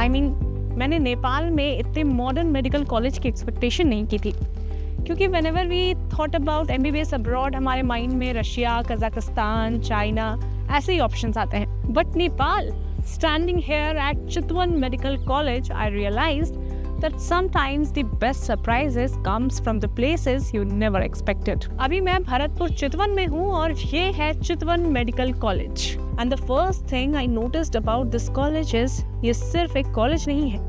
मैंने नेपाल में इतने मॉडर्न मेडिकल कॉलेज की एक्सपेक्टेशन नहीं की थी, क्योंकि whenever we thought about MBBS abroad हमारे माइंड में रशिया, कजाकिस्तान, चाइना ऐसे ही ऑप्शंस आते हैं. But Nepal, standing here at Chitwan Medical College, I realized that sometimes the best surprises comes from the places you never expected. अभी मैं भरतपुर चितवन में हूँ और ये है Chitwan medical college. And the first thing I noticed about this college is ये सिर्फ एक कॉलेज नहीं है.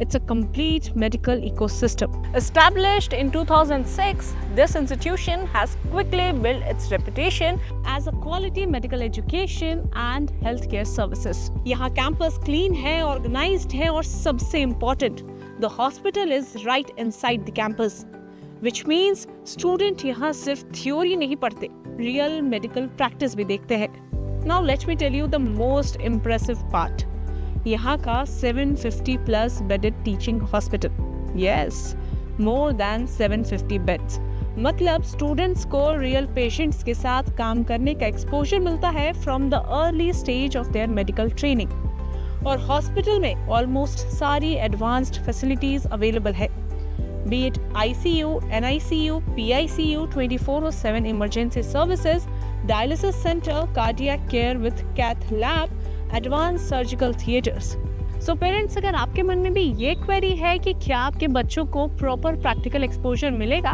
It's a complete medical ecosystem. Established in 2006, this institution has quickly built its reputation as a quality medical education and healthcare services. यहाँ campus clean है, organized है और सबसे important, the hospital is right inside the campus, which means student यहाँ सिर्फ theory नहीं पढ़ते, real medical practice भी देखते हैं. Now let me tell you the most impressive part. यहाँ का 750 plus bedded teaching hospital. Yes, more than 750 beds. मतलब स्टूडेंट्स को रियल पेशेंट्स के साथ काम करने का एक्सपोजर मिलता है from the early stage of their medical training. और हॉस्पिटल में ऑलमोस्ट सारी एडवांस्ड फैसिलिटीज अवेलेबल है, be it ICU, NICU, PICU, 24/7 emergency services, dialysis centre, cardiac care with cath lab, advance surgical theatres. So parents, अगर आपके मन में भी ये क्वेरी है कि क्या आपके बच्चों को प्रॉपर प्रैक्टिकल एक्सपोजर मिलेगा,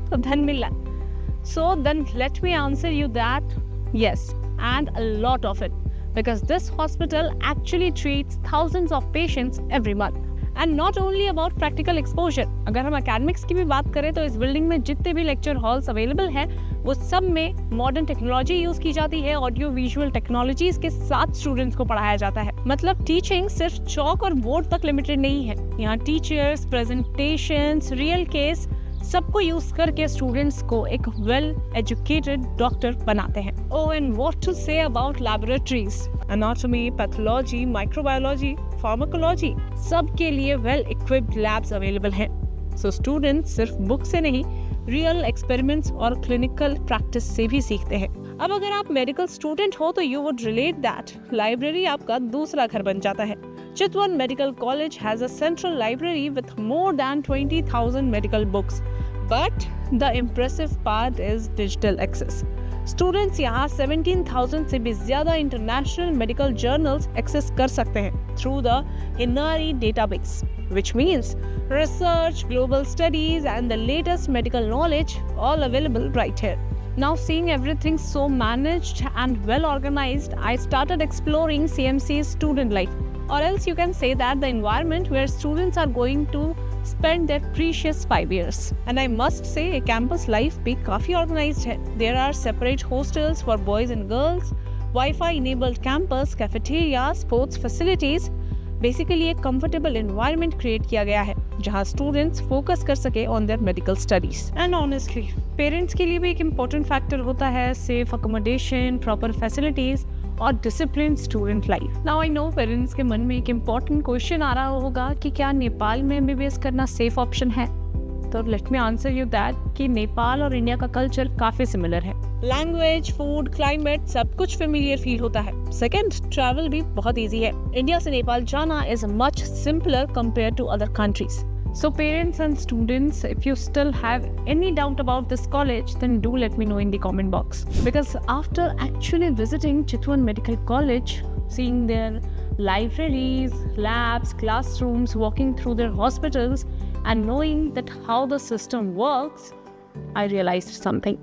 तो धन मिल रहा. So then let me answer you that yes, and a lot of it, because this hospital actually treats thousands of patients every month. And not only about practical exposure, अगर हम academics की भी बात करें तो इस बिल्डिंग में जितने भी लेक्चर हॉल्स अवेलेबल हैं वो सब में मॉडर्न टेक्नोलॉजी यूज की जाती है. ऑडियो विजुअल टेक्नोलॉजीज के साथ स्टूडेंट्स को पढ़ाया जाता है. मतलब टीचिंग सिर्फ चौक और बोर्ड तक लिमिटेड नहीं है. यहाँ टीचर्स, प्रेजेंटेशंस, रियल केस सबको यूज करके स्टूडेंट्स को एक वेल एजुकेटेड डॉक्टर बनाते हैं. Oh, and what to say about laboratories, anatomy, pathology, microbiology, pharmacology, सब के लिए वेल इक्विप्ड लैब्स अवेलेबल हैं. सो स्टूडेंट्स सिर्फ बुक से नहीं, रियल एक्सपेरिमेंट्स और क्लिनिकल प्रैक्टिस से भी सीखते हैं. अब अगर आप मेडिकल स्टूडेंट हो तो you would relate that library आपका दूसरा घर बन जाता है. Chitwan Medical College has a central library with more than 20,000 medical books. But the impressive part is digital access. Students यहाँ 17,000 से भी ज़्यादा international medical journals access कर सकते हैं through the Hinari database, which means research, global studies and the latest medical knowledge all available right here. Now seeing everything so managed and well organized, I started exploring CMC's student life. Or else you can say that the environment where students are going to spend their precious 5 years. And I must say, campus life भी काफी organized है. There are separate hostels for boys and girls, Wi-Fi enabled campus, cafeteria, sports facilities. Basically एक comfortable environment create किया गया है जहाँ students focus कर सके on their medical studies. And honestly, parents के लिए भी एक important factor होता है safe accommodation, proper facilities और discipline student life. Now I know parents के मन में एक इम्पॉर्टेंट क्वेश्चन आ रहा होगा कि क्या नेपाल में MBBS करना सेफ ऑप्शन है. तो late me answer you that कि नेपाल और इंडिया का कल्चर काफ़ी सिमिलर है. लैंग्वेज, फूड, क्लाइमेट सब कुछ फेमिलियर फील होता है. सेकेंड, ट्रैवल भी बहुत ईजी है. इंडिया से नेपाल जाना is much simpler compare to other countries. So parents and students, if you still have any doubt about this college, then do let me know in the comment box. Because after actually visiting Chitwan Medical College, seeing their libraries, labs, classrooms, walking through their hospitals, and knowing that how the system works, I realized something.